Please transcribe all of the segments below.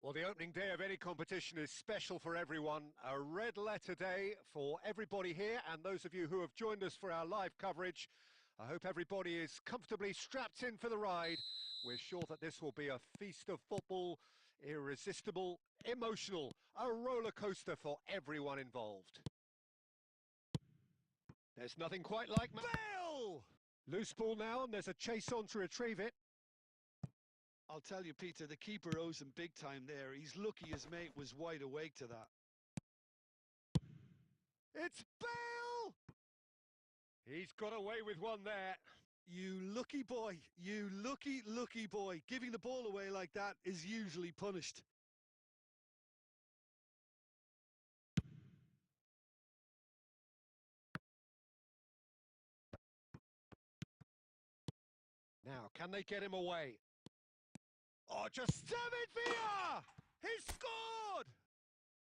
Well, the opening day of any competition is special for everyone. A red letter day for everybody here, and those of you who have joined us for our live coverage. I hope everybody is comfortably strapped in for the ride. We're sure that this will be a feast of football, irresistible, emotional, a roller coaster for everyone involved. There's nothing quite like Bale! Loose ball now, and there's a chase on to retrieve it. I'll tell you, Peter, the keeper owes him big time there. He's lucky his mate was wide awake to that. It's Bale! He's got away with one there. You lucky boy, you lucky boy. Giving the ball away like that is usually punished. Now, can they get him away? Oh, just David Villa! He's scored!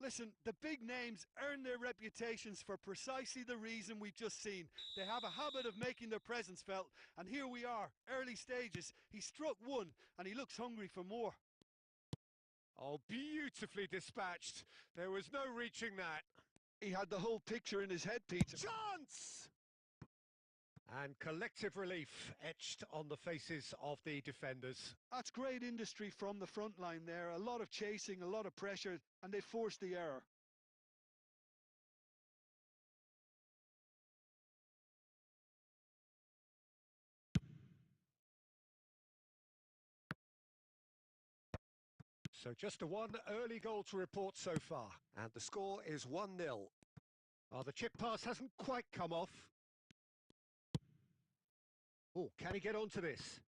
Listen, the big names earn their reputations for precisely the reason we've just seen. They have a habit of making their presence felt, and here we are, early stages. He struck one, and he looks hungry for more. Oh, beautifully dispatched. There was no reaching that. He had the whole picture in his head, Peter. Chance! And collective relief etched on the faces of the defenders. That's great industry from the front line there. A lot of chasing, a lot of pressure, and they forced the error. So just a one early goal to report so far. And the score is 1-0. Oh, the chip pass hasn't quite come off. Oh, can he get onto this?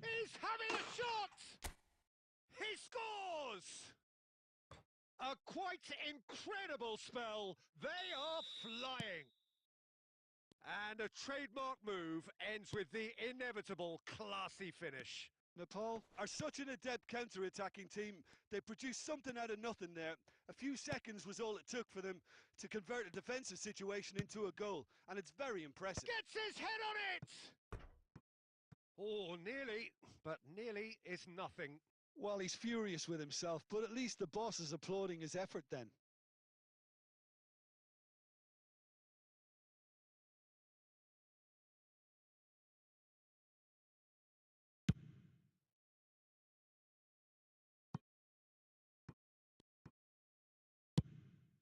He's having a shot! He scores! A quite incredible spell. They are flying. And a trademark move ends with the inevitable classy finish. Nepal are such an adept counter-attacking team. They produced something out of nothing there. A few seconds was all it took for them to convert a defensive situation into a goal, and it's very impressive. Gets his head on it! Oh, nearly, but nearly is nothing. Well, he's furious with himself, but at least the boss is applauding his effort then.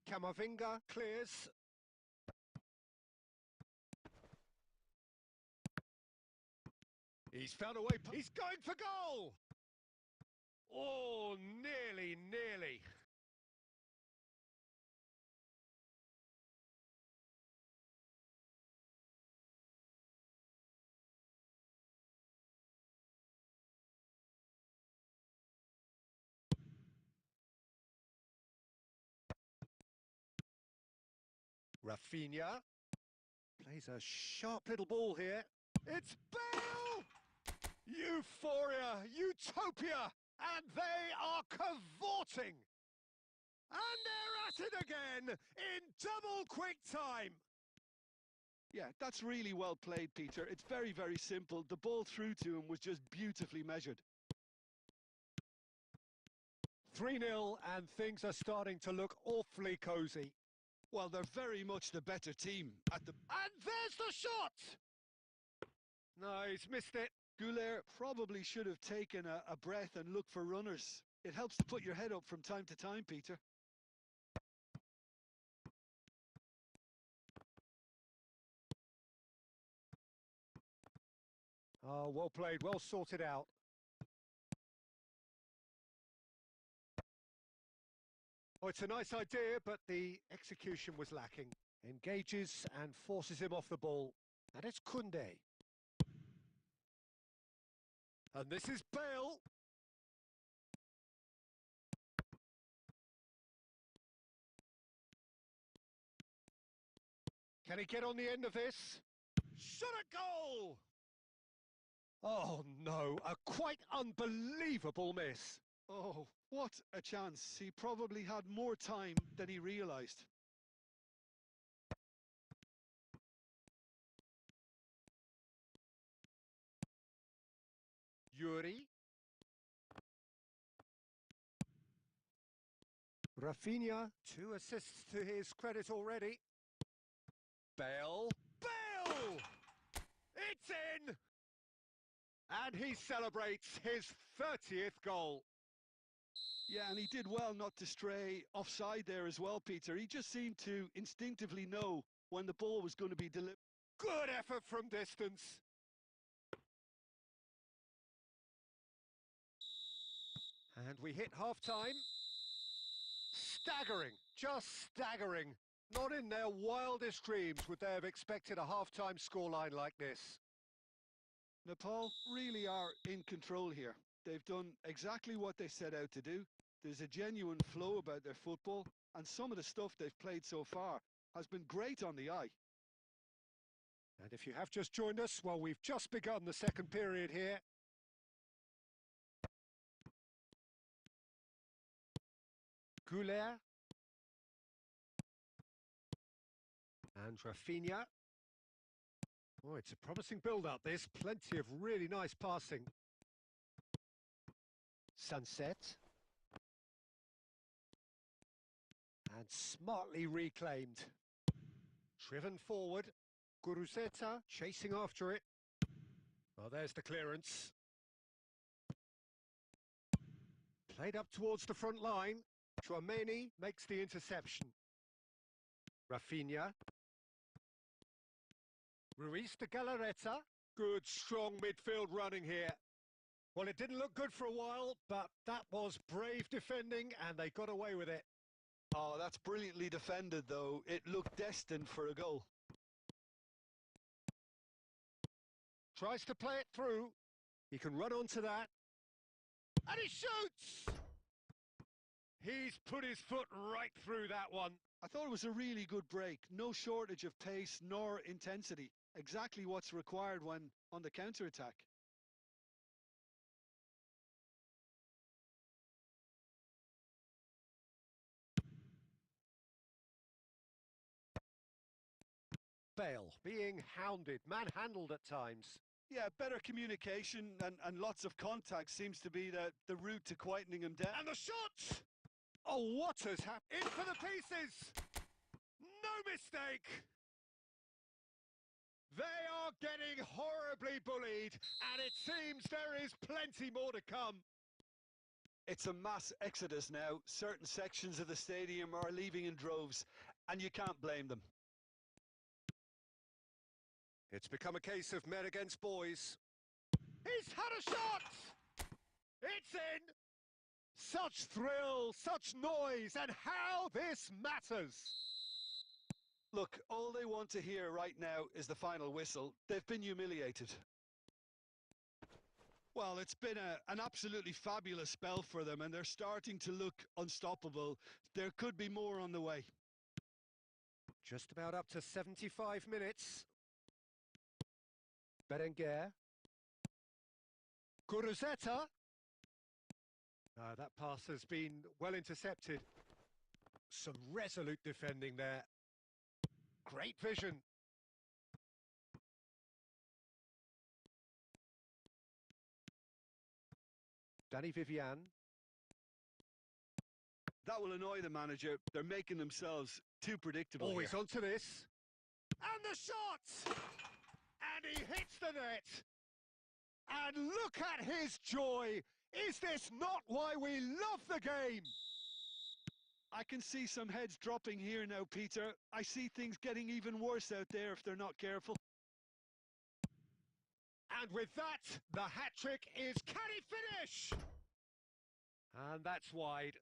Camavinga clears. He's found a way. He's going for goal! Oh, nearly. Rafinha plays a sharp little ball here. It's Bale! Euphoria, utopia, and they are cavorting. And they're at it again in double quick time. Yeah, that's really well played, Peter. It's very, very simple. The ball through to him was just beautifully measured. 3-0, and things are starting to look awfully cosy. Well, they're very much the better team at the... And there's the shot! No, he's missed it. Goulet probably should have taken a breath and looked for runners. It helps to put your head up from time to time, Peter. Oh, well played, well sorted out. Oh, it's a nice idea, but the execution was lacking. Engages and forces him off the ball. And it's Koundé. And this is Bale. Can he get on the end of this? Shot at goal! Oh no, a quite unbelievable miss. Oh, what a chance. He probably had more time than he realised. Yuri. Rafinha, 2 assists to his credit already. Bale. Bale! It's in! And he celebrates his 30th goal. Yeah, and he did well not to stray offside there as well, Peter. He just seemed to instinctively know when the ball was going to be delivered. Good effort from distance. And we hit half-time. Staggering, just staggering. Not in their wildest dreams would they have expected a half-time scoreline like this. Nepal really are in control here. They've done exactly what they set out to do. There's a genuine flow about their football, and some of the stuff they've played so far has been great on the eye. And if you have just joined us, well, we've just begun the second period here. Goulet. And Rafinha. Oh, it's a promising build-up, this. Plenty of really nice passing. Sunset. And smartly reclaimed. Driven forward. Guruzeta chasing after it. Well, there's the clearance. Played up towards the front line. Chouameni makes the interception. Rafinha. Ruiz de Galarreta. Good, strong midfield running here. Well, it didn't look good for a while, but that was brave defending, and they got away with it. Oh, that's brilliantly defended, though. It looked destined for a goal. Tries to play it through. He can run onto that. And he shoots! He's put his foot right through that one. I thought it was a really good break. No shortage of pace nor intensity. Exactly what's required when on the counter-attack. Bale being hounded, manhandled at times. Yeah, better communication and lots of contact seems to be the route to quietening him down. And the shot! Oh, what has happened? In for the pieces! No mistake! They are getting horribly bullied, and it seems there is plenty more to come. It's a mass exodus now. Certain sections of the stadium are leaving in droves, and you can't blame them. It's become a case of men against boys. He's had a shot! It's in! Such thrill, such noise, and how this matters! Look, all they want to hear right now is the final whistle. They've been humiliated. Well, it's been an absolutely fabulous spell for them, and they're starting to look unstoppable. There could be more on the way. Just about up to 75 minutes. Berenguer. Guruzeta. That pass has been well intercepted. Some resolute defending there. Great vision. Danny Vivian. That will annoy the manager. They're making themselves too predictable. Oh, he's onto this. And the shot! And he hits the net. And look at his joy. Is this not why we love the game? I can see some heads dropping here now, Peter. I see things getting even worse out there if they're not careful. And with that, the hat-trick is, can he finish? And that's wide.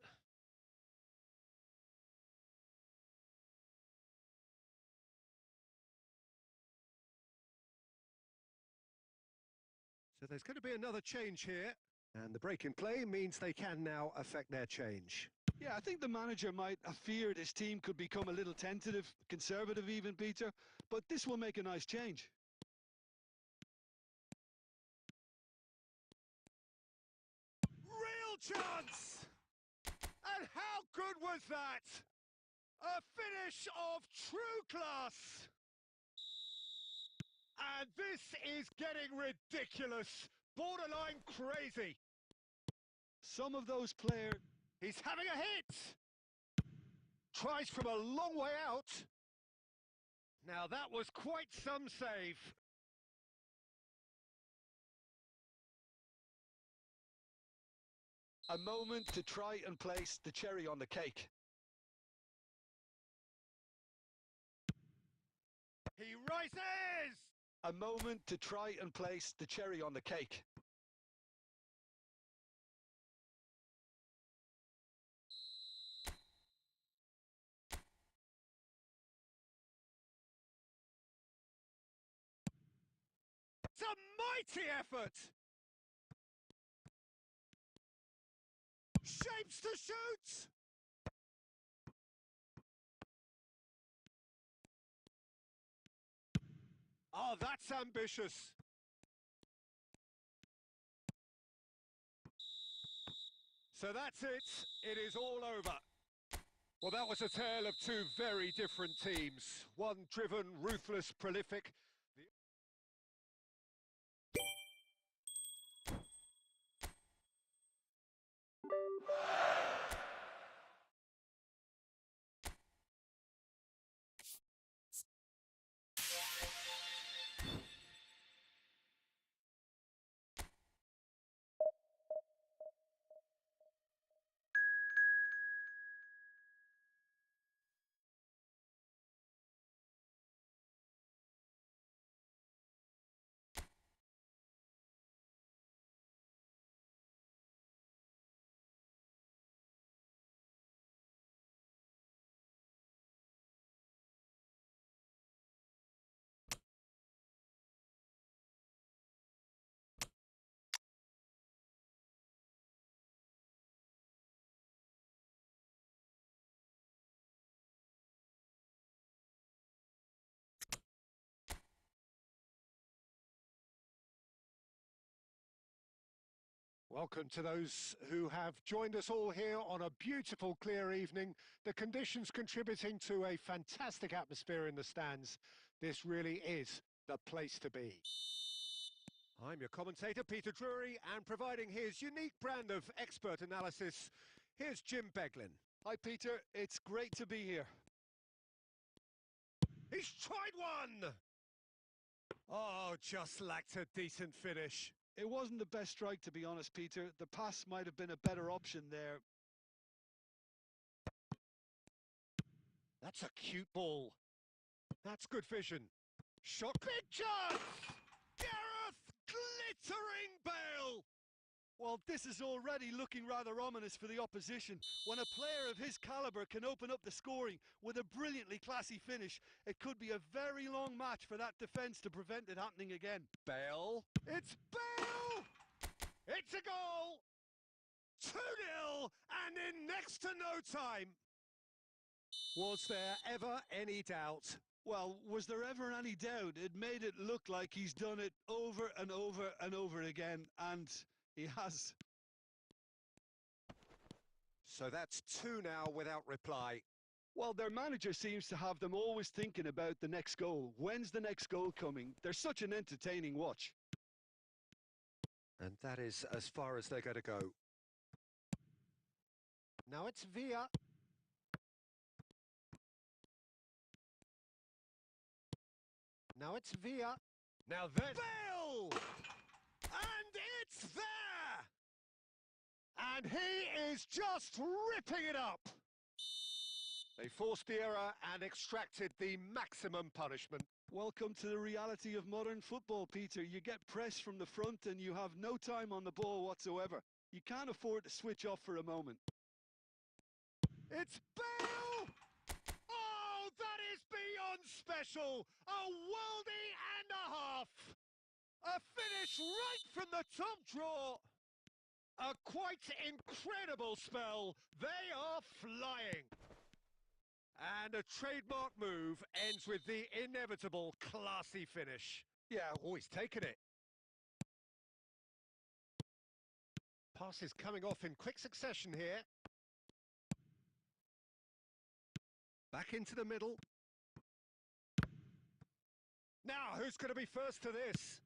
So there's going to be another change here. And the break in play means they can now affect their change. Yeah, I think the manager might have feared his team could become a little tentative, conservative even, Peter. But this will make a nice change. Real chance! And how good was that? A finish of true class! And this is getting ridiculous, borderline crazy. Some of those players... He's having a hit! Tries from a long way out. Now that was quite some save. A moment to try and place the cherry on the cake. He rises! A moment to try and place the cherry on the cake. It's a mighty effort! Shapes to shoot! Oh, that's ambitious. So that's it. It is all over. Well, that was a tale of two very different teams. One driven, ruthless, prolific. Welcome to those who have joined us all here on a beautiful, clear evening. The conditions contributing to a fantastic atmosphere in the stands. This really is the place to be. I'm your commentator, Peter Drury, and providing his unique brand of expert analysis, here's Jim Beglin. Hi, Peter. It's great to be here. He's tried one! Oh, just lacked a decent finish. It wasn't the best strike, to be honest, Peter. The pass might have been a better option there. That's a cute ball. That's good vision. Shot. Big chance! Gareth glittering Bale! Well, this is already looking rather ominous for the opposition. When a player of his calibre can open up the scoring with a brilliantly classy finish, it could be a very long match for that defence to prevent it happening again. Bale. It's Bale! It's a goal! 2-0 and in next to no time. Was there ever any doubt? Well, was there ever any doubt? It made it look like he's done it over and over and over again, and he has. So that's two now without reply. Well, their manager seems to have them always thinking about the next goal. When's the next goal coming? They're such an entertaining watch. And that is as far as they're going to go. Now it's Villa. Now it's Villa. Now then. Bale! And it's there! And he is just ripping it up! They forced the error and extracted the maximum punishment. Welcome to the reality of modern football, Peter. You get press from the front and you have no time on the ball whatsoever. You can't afford to switch off for a moment. It's Bale! Oh, that is beyond special! A worldie and a half! A finish right from the top draw! A quite incredible spell. They are flying. And a trademark move ends with the inevitable classy finish. Yeah, always taken it. Passes coming off in quick succession here. Back into the middle. Now, who's going to be first to this?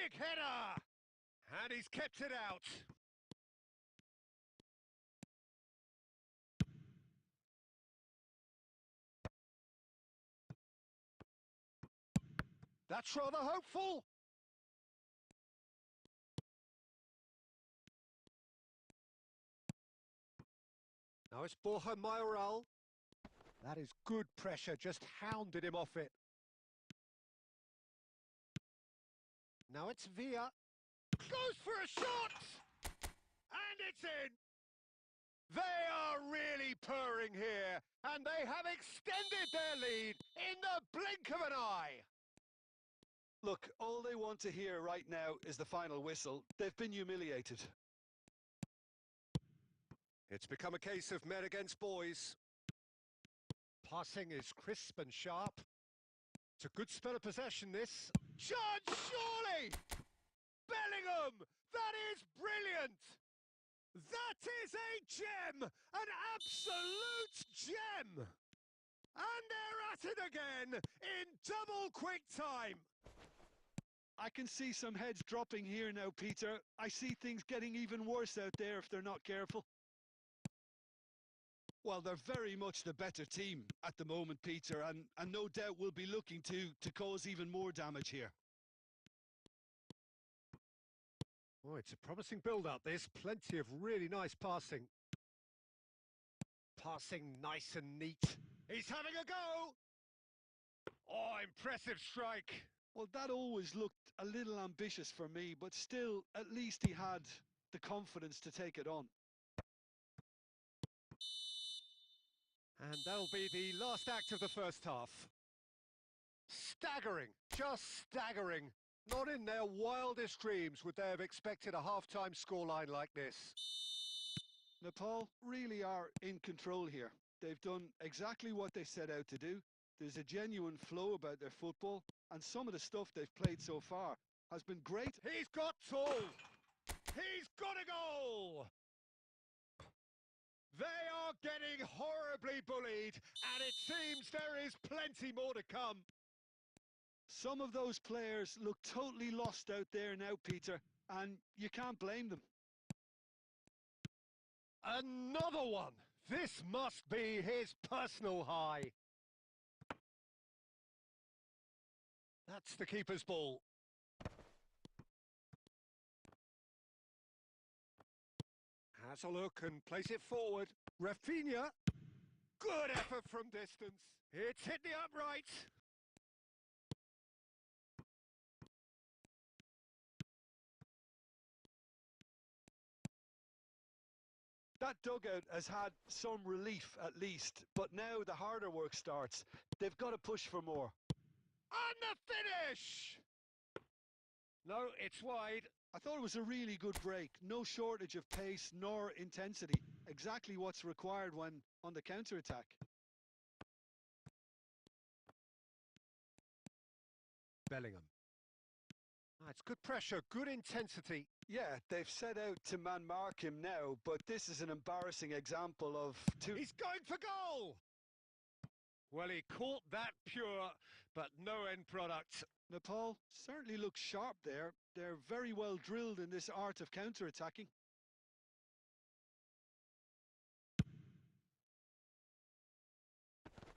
Big header! And he's kept it out. That's rather hopeful. Now it's Borja Mayoral. That is good pressure, just hounded him off it. Now it's Villa. Goes for a shot! And it's in! They are really purring here, and they have extended their lead in the blink of an eye. Look, all they want to hear right now is the final whistle. They've been humiliated. It's become a case of men against boys. Passing is crisp and sharp. It's a good spell of possession, this. Chance, surely! Bellingham! That is brilliant! That is a gem! An absolute gem! And they're at it again in double quick time. I can see some heads dropping here now, Peter. I see things getting even worse out there if they're not careful. Well, they're very much the better team at the moment, Peter, and no doubt will be looking to cause even more damage here. Oh, it's a promising build-up, this. Plenty of really nice passing. Passing nice and neat. He's having a go! Oh, impressive strike. Well, that always looked a little ambitious for me, but still, at least he had the confidence to take it on. And that'll be the last act of the first half. Staggering, just staggering. Not in their wildest dreams would they have expected a half-time scoreline like this. Nepal really are in control here. They've done exactly what they set out to do. There's a genuine flow about their football, and some of the stuff they've played so far has been great. He's got tall! He's got a goal! They are getting horribly bullied, and it seems there is plenty more to come. Some of those players look totally lost out there now, Peter, and you can't blame them. Another one! This must be his personal high. That's the keeper's ball. Has a look and plays it forward. Rafinha. Good effort from distance. It's hit the upright. That dugout has had some relief at least, but now the harder work starts. They've got to push for more. And the finish! No, it's wide. I thought it was a really good break. No shortage of pace nor intensity. Exactly what's required when on the counter-attack. Bellingham. It's good pressure, good intensity. Yeah, they've set out to man-mark him now, but this is an embarrassing example of He's going for goal! Well, he caught that pure, but no end product. Nepal certainly looks sharp there. They're very well drilled in this art of counter-attacking.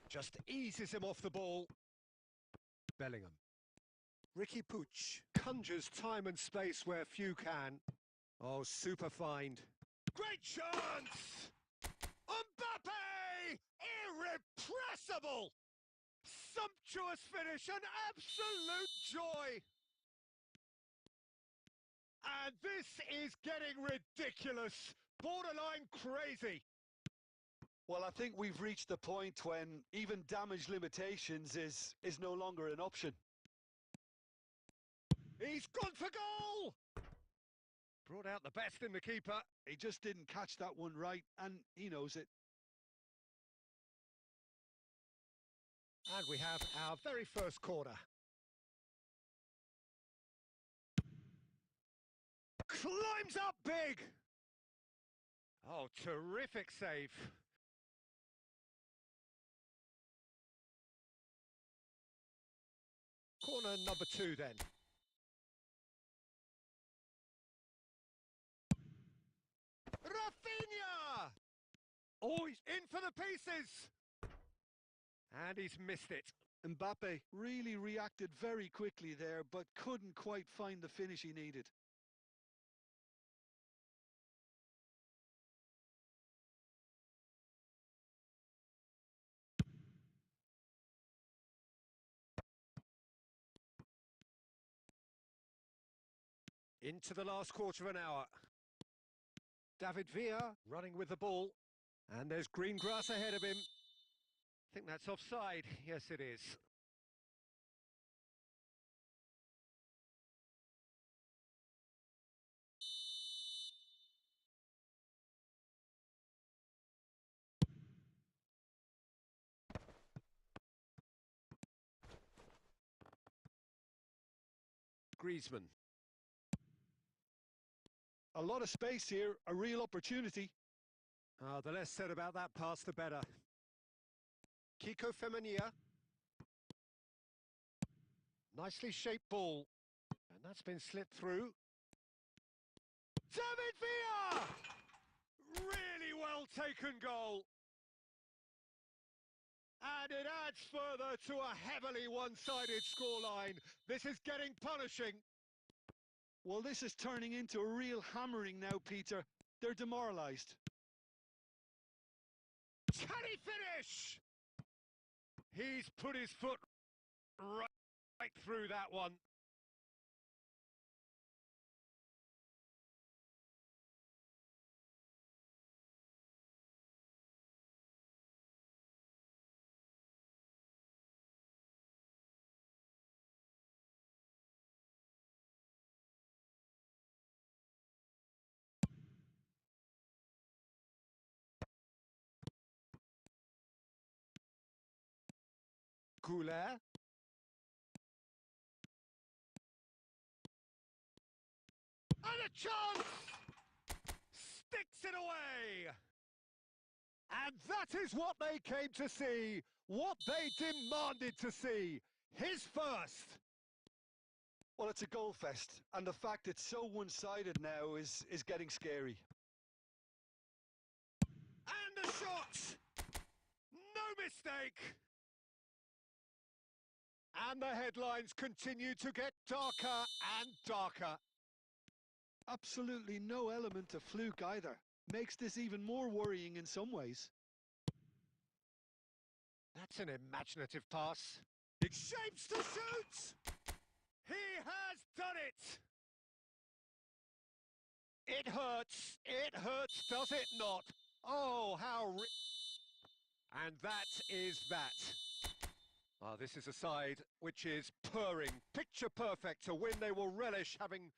Just eases him off the ball. Bellingham. Ricky Puig conjures time and space where few can. Oh, super find. Great chance! Mbappe! Irrepressible! Sumptuous finish, an absolute joy! And this is getting ridiculous, borderline crazy. Well, I think we've reached the point when even damage limitations is no longer an option. He's gone for goal! Brought out the best in the keeper. He just didn't catch that one right, and he knows it. And we have our very first corner. Climbs up big! Oh, terrific save. Corner number 2 then. Oh, In for the pieces! And he's missed it. Mbappe really reacted very quickly there, but couldn't quite find the finish he needed. Into the last quarter of an hour. David Villa running with the ball. And there's green grass ahead of him. I think that's offside. Yes, it is. Griezmann. A lot of space here, a real opportunity. The less said about that pass, the better. Kiko Femenia. Nicely shaped ball. And that's been slipped through. David Villa! Really well taken goal. And it adds further to a heavily one-sided scoreline. This is getting punishing. Well, this is turning into a real hammering now, Peter. They're demoralised. Can he finish? He's put his foot right through that one. Goulet. And a chance! Sticks it away! And that is what they came to see, what they demanded to see. His first. Well, it's a goal fest, and the fact it's so one-sided now is getting scary. And the shot! No mistake! And the headlines continue to get darker and darker. Absolutely no element of fluke either. Makes this even more worrying in some ways. That's an imaginative pass. It shapes to shoot! He has done it! It hurts, does it not? Oh, how... And that is that. Oh, this is a side which is purring, picture perfect, a win they will relish having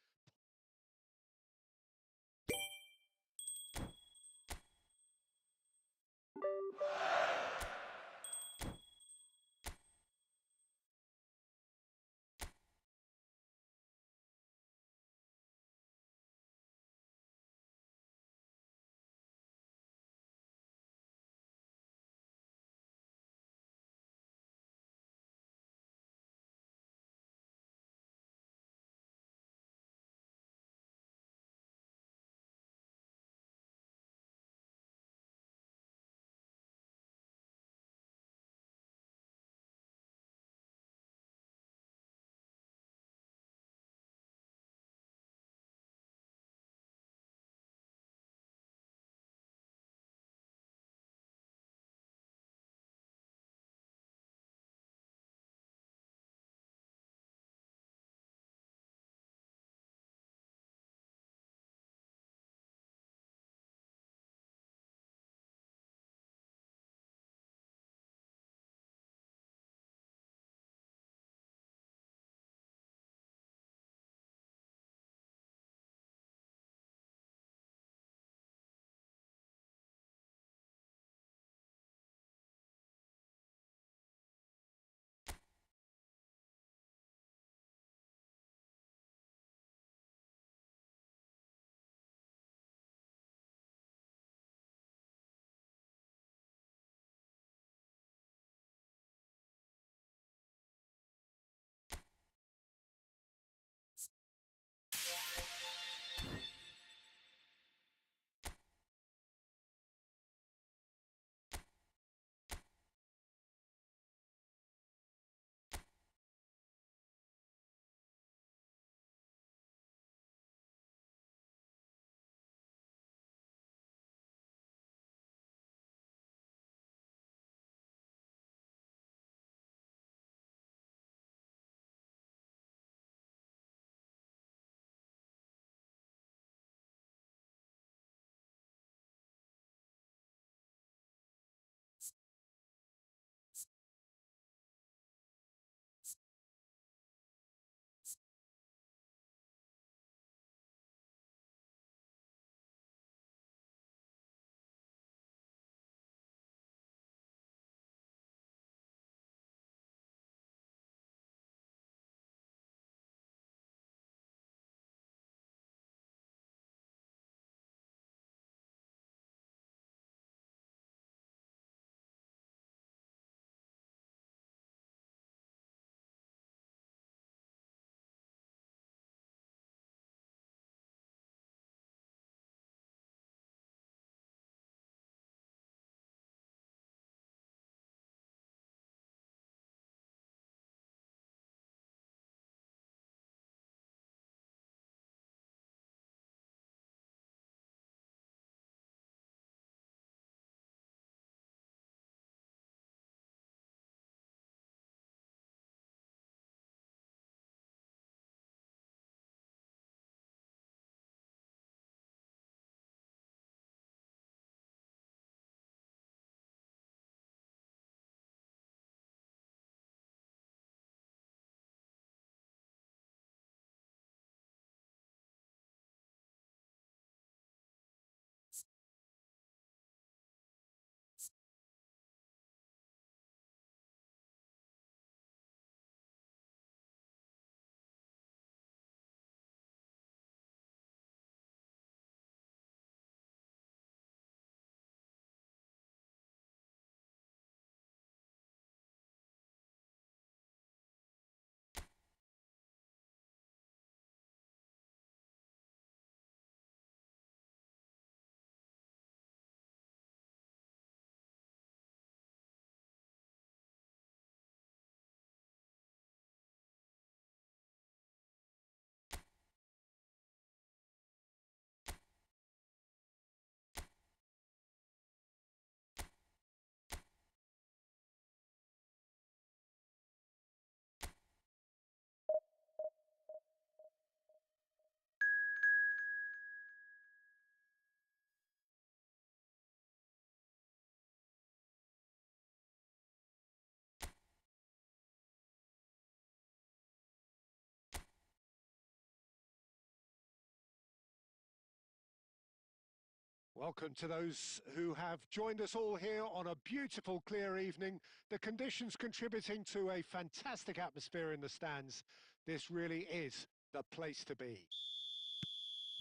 Welcome to those who have joined us all here on a beautiful, clear evening. The conditions contributing to a fantastic atmosphere in the stands. This really is the place to be.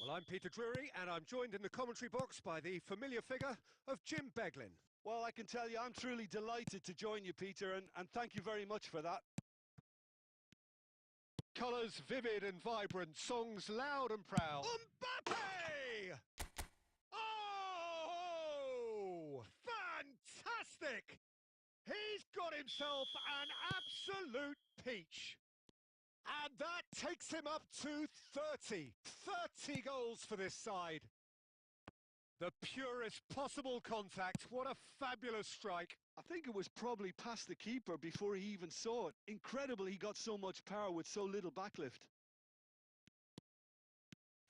Well, I'm Peter Drury, and I'm joined in the commentary box by the familiar figure of Jim Beglin. Well, I can tell you I'm truly delighted to join you, Peter, and thank you very much for that. Colours vivid and vibrant, songs loud and proud. Mbappe! Oh, fantastic! He's got himself an absolute peach. And that takes him up to 30 goals for this side. The purest possible contact. What a fabulous strike. I think it was probably past the keeper before he even saw it. Incredible he got so much power with so little backlift.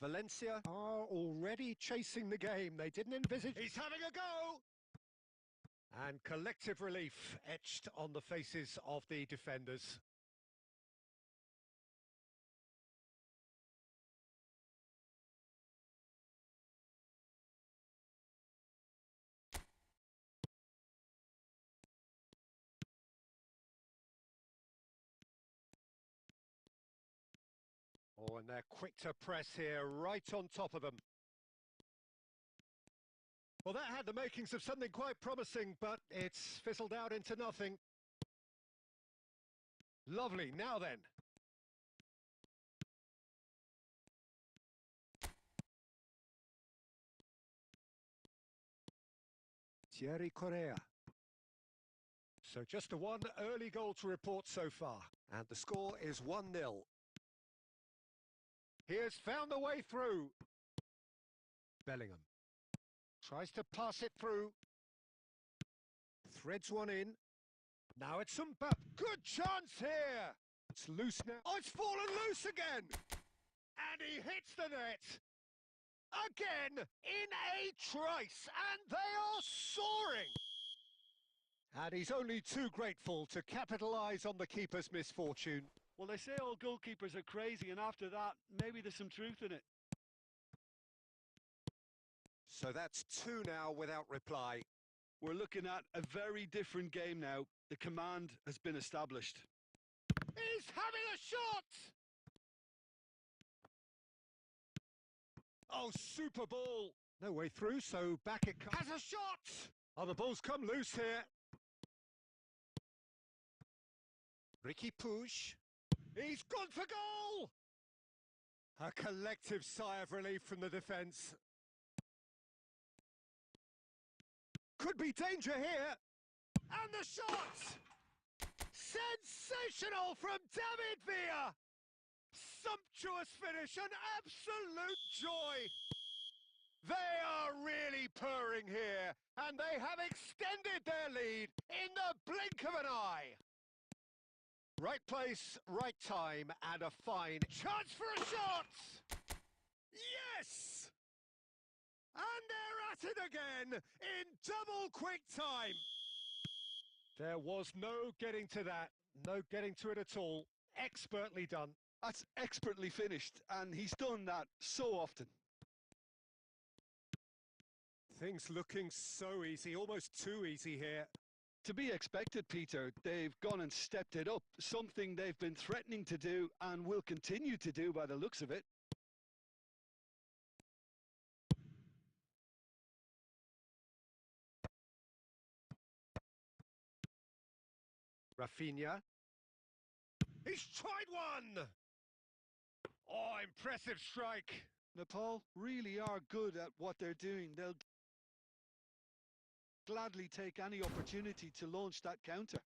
Valencia are already chasing the game. They didn't envisage... He's having a go! And collective relief etched on the faces of the defenders. Oh, and they're quick to press here, right on top of them. Well, that had the makings of something quite promising, but it's fizzled out into nothing. Lovely, now then. Thierry Correa. So just the one early goal to report so far. And the score is 1-0. He has found the way through. Bellingham tries to pass it through. Threads one in. Now it's Mbappe. Good chance here. It's loose now. Oh, it's fallen loose again. And he hits the net. Again in a trice. And they are soaring. And he's only too grateful to capitalise on the keeper's misfortune. Well, they say all goalkeepers are crazy, and after that, maybe there's some truth in it. So that's 2 now without reply. We're looking at a very different game now. The command has been established. He's having a shot! Oh, super ball. No way through, so back it comes. Has a shot! Oh, the ball's come loose here. Ricky Puig. He's gone for goal! A collective sigh of relief from the defence. Could be danger here. And the shot! Sensational from David Villa! Sumptuous finish, an absolute joy! They are really purring here, and they have extended their lead in the blink of an eye. Right place, right time, and a fine chance for a shot! Yes! And they're at it again in double quick time. There was no getting to that, no getting to it at all. Expertly done. That's expertly finished, and he's done that so often. Things looking so easy, almost too easy here. To be expected, Peter. They've gone and stepped it up, something they've been threatening to do and will continue to do by the looks of it. Rafinha. He's tried one! Oh, impressive strike. Nepal really are good at what they're doing. They'll gladly take any opportunity to launch that counter.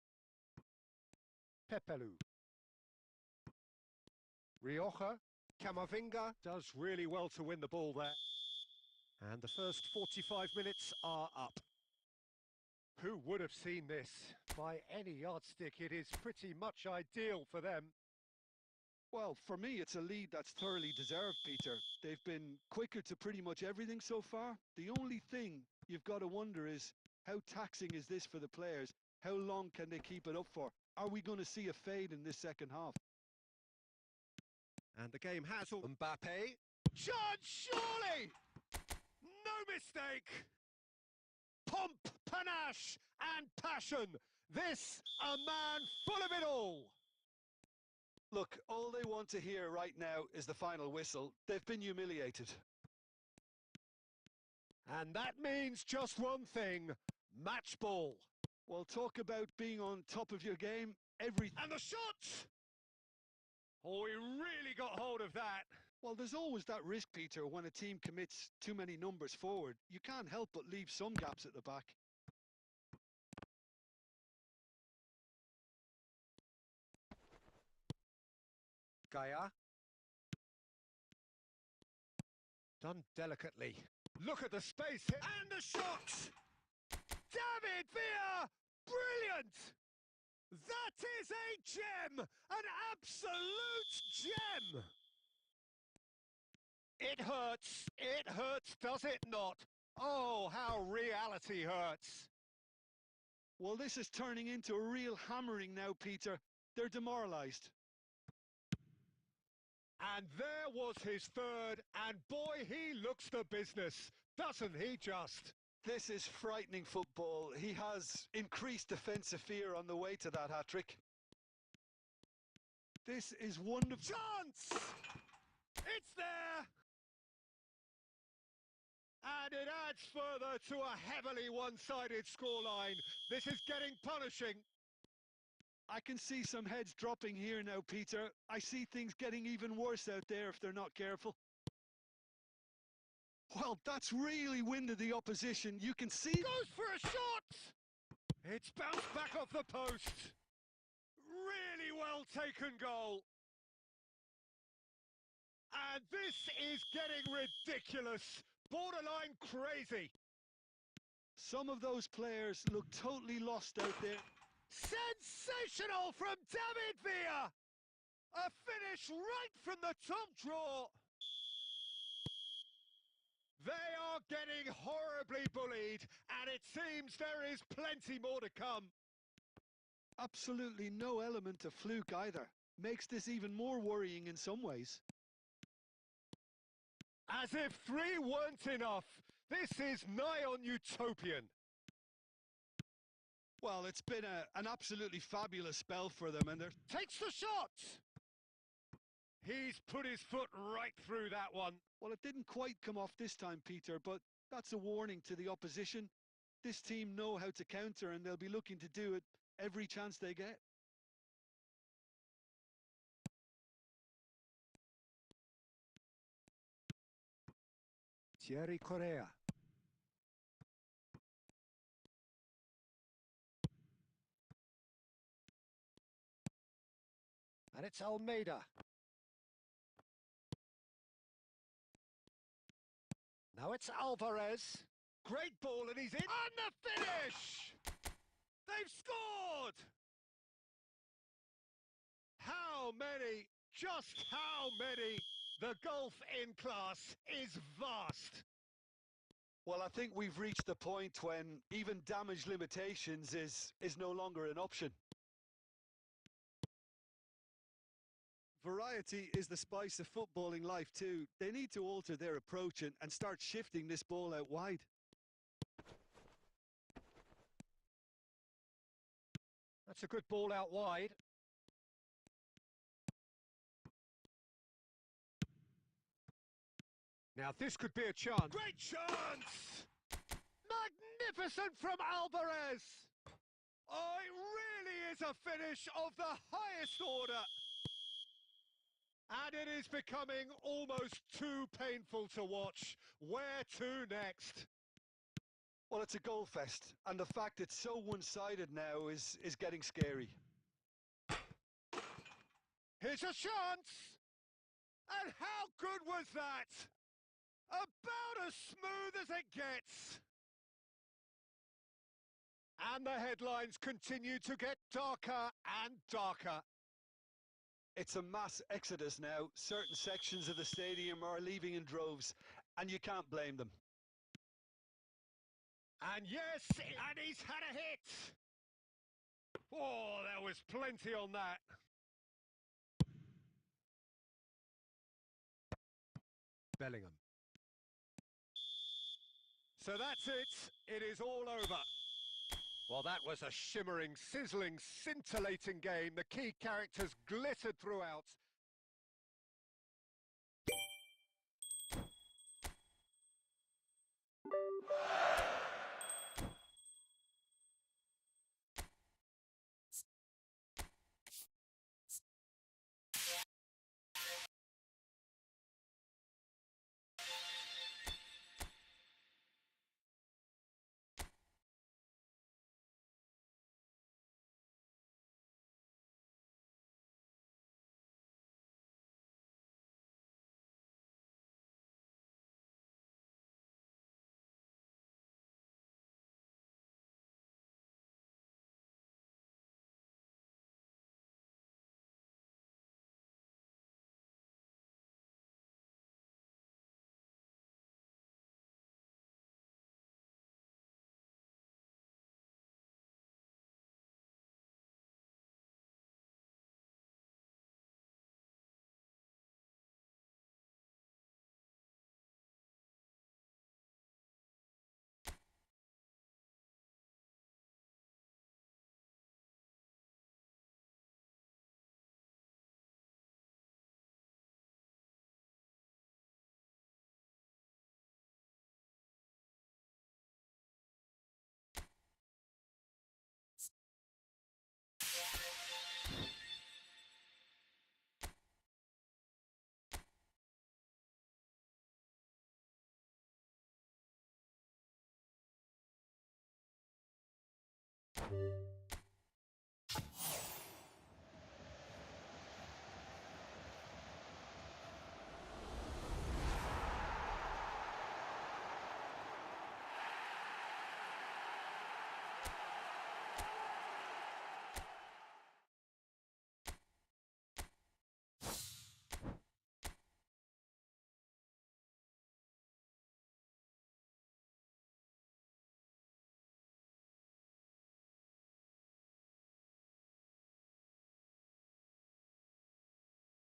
Pepelu. Rioja. Camavinga does really well to win the ball there. And the first 45 minutes are up. Who would have seen this? By any yardstick, it is pretty much ideal for them. Well, for me, it's a lead that's thoroughly deserved, Peter. They've been quicker to pretty much everything so far. The only thing you've got to wonder is, how taxing is this for the players? How long can they keep it up for? Are we going to see a fade in this second half? And the game has all... Mbappe. Chance, surely! no mistake! Pomp, panache and passion. This a man full of it all. Look, all they want to hear right now is the final whistle. They've been humiliated. And that means just one thing, match ball. Well, talk about being on top of your game. And the shot! Oh, he really got hold of that. Well, there's always that risk, Peter, when a team commits too many numbers forward. You can't help but leave some gaps at the back. Gaia. Done delicately. Look at the space here. And the shot! David Villa! Brilliant! That is a gem! An absolute gem! It hurts, does it not? Oh, how reality hurts. Well, this is turning into a real hammering now, Peter. They're demoralised. And there was his third, and boy, he looks the business, doesn't he just? This is frightening football. He has increased defensive fear on the way to that hat-trick. This is wonderful. Chance! It's there! And it adds further to a heavily one-sided scoreline. This is getting punishing. I can see some heads dropping here now, Peter. I see things getting even worse out there if they're not careful. Well, that's really winded the opposition. You can see... Goes for a shot! It's bounced back off the post. Really well taken goal. And this is getting ridiculous. Borderline crazy. Some of those players look totally lost out there. Sensational from David Villa! A finish right from the top draw. They are getting horribly bullied, and it seems there is plenty more to come. Absolutely no element of fluke either. Makes this even more worrying in some ways. As if 3 weren't enough, this is nigh on utopian. Well, it's been an absolutely fabulous spell for them, and they're... Takes the shot! He's put his foot right through that one. Well, it didn't quite come off this time, Peter, but that's a warning to the opposition. This team know how to counter, and they'll be looking to do it every chance they get. Thierry Correa. And it's Almeida. Now it's Alvarez. Great ball and he's in. And the finish! They've scored! How many? Just how many? The gulf in class is vast. Well, I think we've reached the point when even damage limitations is no longer an option. Variety is the spice of footballing life too. They need to alter their approach and start shifting this ball out wide. That's a good ball out wide. Now this could be a chance. Great chance! Magnificent from Alvarez! Oh, it really is a finish of the highest order. And it is becoming almost too painful to watch. Where to next? Well, it's a goal fest, and the fact it's so one-sided now is getting scary. Here's a chance! And how good was that? About as smooth as it gets. And the headlines continue to get darker and darker. It's a mass exodus now. Certain sections of the stadium are leaving in droves, and you can't blame them. And yes, and he's had a hit. Oh, there was plenty on that. Bellingham. So that's it. It is all over. Well, that was a shimmering, sizzling, scintillating game. The key characters glittered throughout.